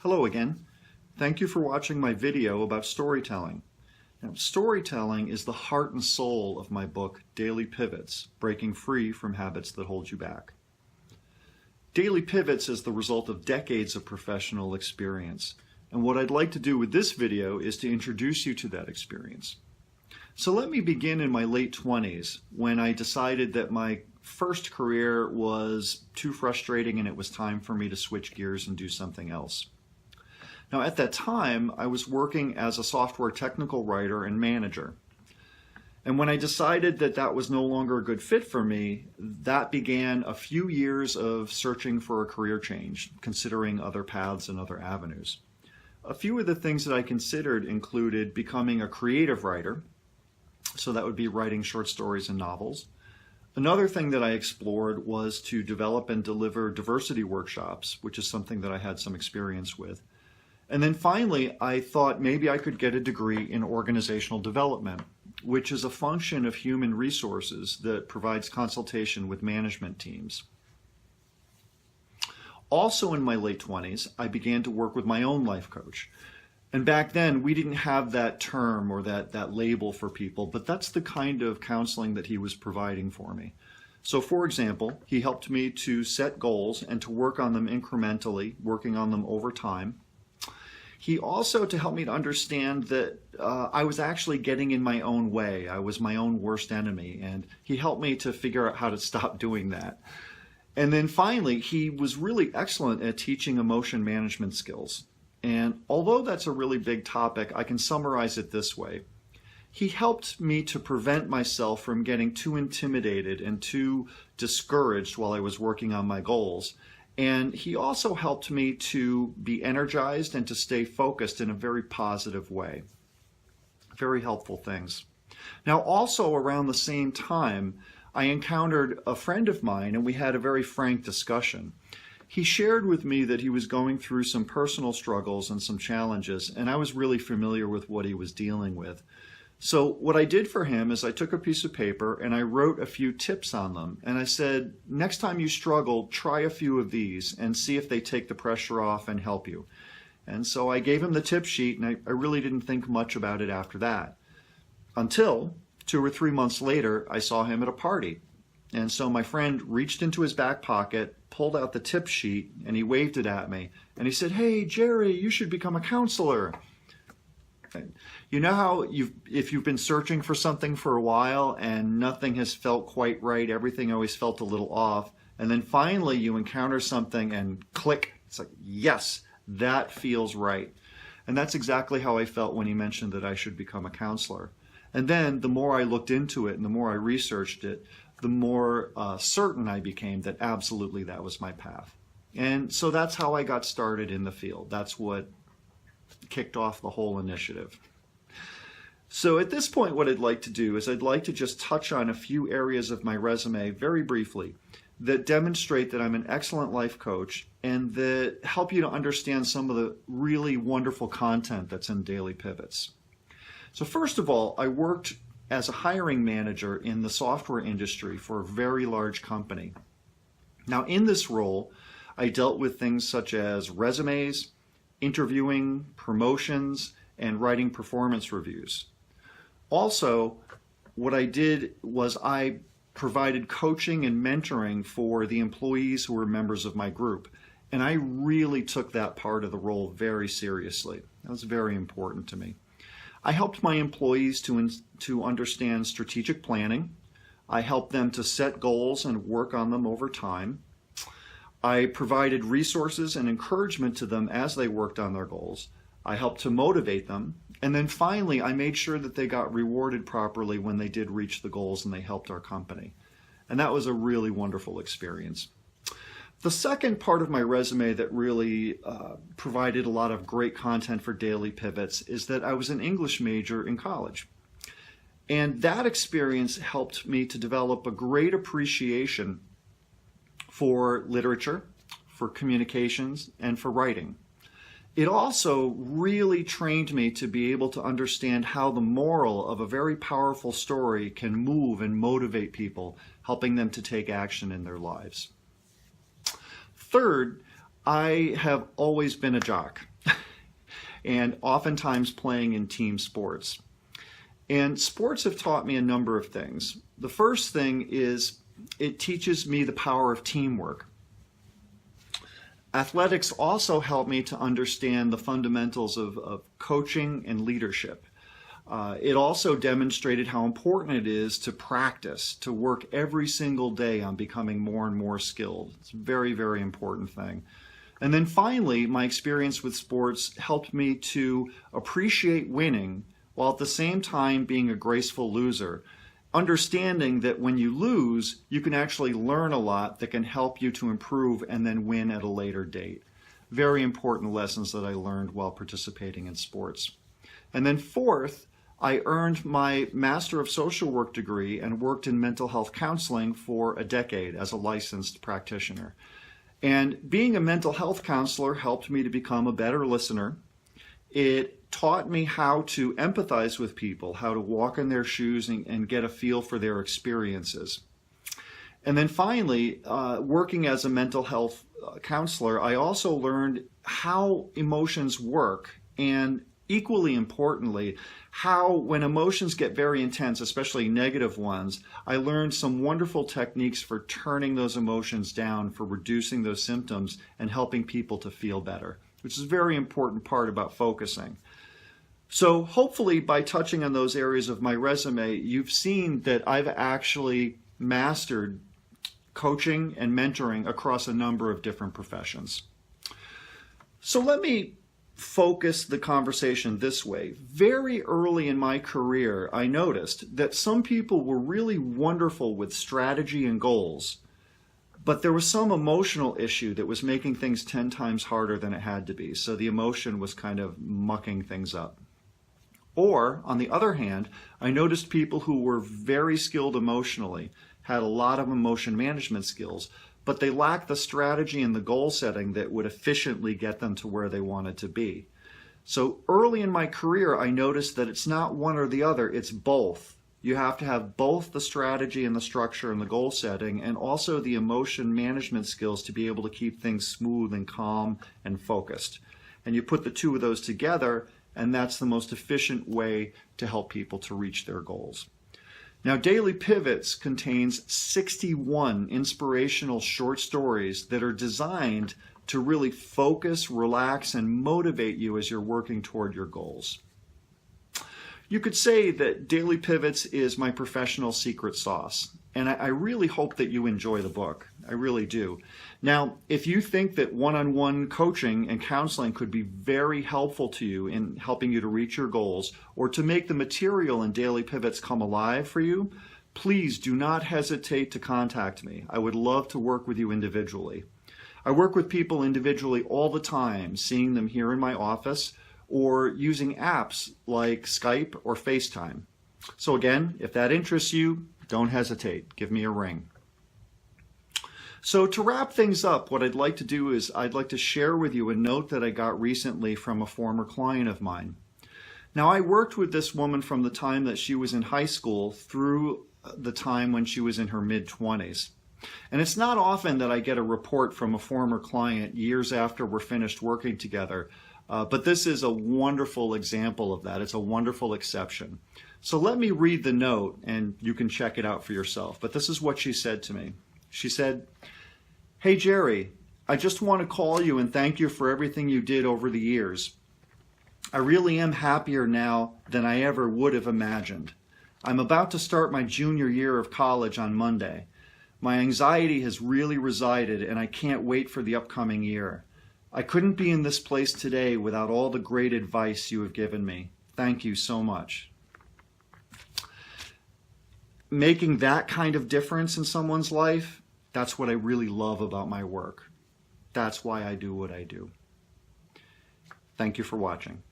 Hello again. Thank you for watching my video about storytelling. Now, storytelling is the heart and soul of my book, Daily Pivots, Breaking Free from Habits That Hold You Back. Daily Pivots is the result of decades of professional experience, and what I'd like to do with this video is to introduce you to that experience. So let me begin in my late 20s when I decided that my first career was too frustrating and it was time for me to switch gears and do something else. Now, at that time, I was working as a software technical writer and manager. And when I decided that that was no longer a good fit for me, that began a few years of searching for a career change, considering other paths and other avenues. A few of the things that I considered included becoming a creative writer, so that would be writing short stories and novels. Another thing that I explored was to develop and deliver diversity workshops, which is something that I had some experience with. And then finally, I thought maybe I could get a degree in organizational development, which is a function of human resources that provides consultation with management teams. Also in my late 20s, I began to work with my own life coach. And back then, we didn't have that term or that label for people, but that's the kind of counseling that he was providing for me. So for example, he helped me to set goals and to work on them incrementally, working on them over time. He also, to help me to understand that I was actually getting in my own way. I was my own worst enemy, and he helped me to figure out how to stop doing that. And then finally, he was really excellent at teaching emotion management skills. And although that's a really big topic, I can summarize it this way. He helped me to prevent myself from getting too intimidated and too discouraged while I was working on my goals. And he also helped me to be energized and to stay focused in a very positive way. Very helpful things. Now, also around the same time, I encountered a friend of mine and we had a very frank discussion. He shared with me that he was going through some personal struggles and some challenges, and I was really familiar with what he was dealing with. So what I did for him is I took a piece of paper and I wrote a few tips on them. And I said, next time you struggle, try a few of these and see if they take the pressure off and help you. And so I gave him the tip sheet and I really didn't think much about it after that. Until 2 or 3 months later, I saw him at a party. And so my friend reached into his back pocket, pulled out the tip sheet, and he waved it at me. And he said, "Hey, Gerry, you should become a counselor." You know how if you've been searching for something for a while and nothing has felt quite right, everything always felt a little off, and then finally you encounter something and click, it's like, yes, that feels right. And that's exactly how I felt when he mentioned that I should become a counselor. And then the more I looked into it and the more I researched it, the more certain I became that absolutely that was my path. And so that's how I got started in the field. That's what kicked off the whole initiative. So at this point, what I'd like to do is I'd like to just touch on a few areas of my resume very briefly that demonstrate that I'm an excellent life coach and that help you to understand some of the really wonderful content that's in Daily Pivots. So first of all, I worked as a hiring manager in the software industry for a very large company. Now in this role, I dealt with things such as resumes, interviewing, promotions, and writing performance reviews. Also, what I did was I provided coaching and mentoring for the employees who were members of my group. And I really took that part of the role very seriously. That was very important to me. I helped my employees to understand strategic planning. I helped them to set goals and work on them over time. I provided resources and encouragement to them as they worked on their goals. I helped to motivate them. And then finally, I made sure that they got rewarded properly when they did reach the goals and they helped our company. And that was a really wonderful experience. The second part of my resume that really provided a lot of great content for Daily Pivots is that I was an English major in college. And that experience helped me to develop a great appreciation for literature, for communications, and for writing. It also really trained me to be able to understand how the moral of a very powerful story can move and motivate people, helping them to take action in their lives. Third, I have always been a jock. and oftentimes playing in team sports. And sports have taught me a number of things. The first thing is it teaches me the power of teamwork. Athletics also helped me to understand the fundamentals of coaching and leadership. It also demonstrated how important it is to practice, to work every single day on becoming more and more skilled. It's a very, very important thing. And then finally, my experience with sports helped me to appreciate winning while at the same time being a graceful loser. Understanding that when you lose, you can actually learn a lot that can help you to improve and then win at a later date. Very important lessons that I learned while participating in sports. And then fourth, I earned my Master of Social Work degree and worked in mental health counseling for a decade as a licensed practitioner. And being a mental health counselor helped me to become a better listener. It taught me how to empathize with people, how to walk in their shoes and get a feel for their experiences. And then finally, working as a mental health counselor, I also learned how emotions work, and equally importantly, how when emotions get very intense, especially negative ones, I learned some wonderful techniques for turning those emotions down, for reducing those symptoms and helping people to feel better, which is a very important part about focusing. So hopefully by touching on those areas of my resume, you've seen that I've actually mastered coaching and mentoring across a number of different professions. So let me focus the conversation this way. Very early in my career, I noticed that some people were really wonderful with strategy and goals, but there was some emotional issue that was making things 10 times harder than it had to be. So the emotion was kind of mucking things up. Or, on the other hand, I noticed people who were very skilled emotionally, had a lot of emotion management skills, but they lacked the strategy and the goal setting that would efficiently get them to where they wanted to be. So early in my career, I noticed that it's not one or the other, it's both. You have to have both the strategy and the structure and the goal setting, and also the emotion management skills to be able to keep things smooth and calm and focused. And you put the two of those together, and that's the most efficient way to help people to reach their goals. Now, Daily Pivots contains 61 inspirational short stories that are designed to really focus, relax, and motivate you as you're working toward your goals. You could say that Daily Pivots is my professional secret sauce, and I really hope that you enjoy the book. I really do. Now, if you think that one-on-one coaching and counseling could be very helpful to you in helping you to reach your goals, or to make the material in Daily Pivots come alive for you, please do not hesitate to contact me. I would love to work with you individually. I work with people individually all the time, seeing them here in my office, or using apps like Skype or FaceTime. So again, if that interests you, don't hesitate. Give me a ring. So to wrap things up, what I'd like to do is I'd like to share with you a note that I got recently from a former client of mine. Now, I worked with this woman from the time that she was in high school through the time when she was in her mid-20s. And it's not often that I get a report from a former client years after we're finished working together, but this is a wonderful example of that. It's a wonderful exception. So let me read the note, and you can check it out for yourself. But this is what she said to me. She said, "Hey, Gerry, I just want to call you and thank you for everything you did over the years. I really am happier now than I ever would have imagined. I'm about to start my junior year of college on Monday. My anxiety has really resided, and I can't wait for the upcoming year. I couldn't be in this place today without all the great advice you have given me. Thank you so much." Making that kind of difference in someone's life, that's what I really love about my work. That's why I do what I do. Thank you for watching.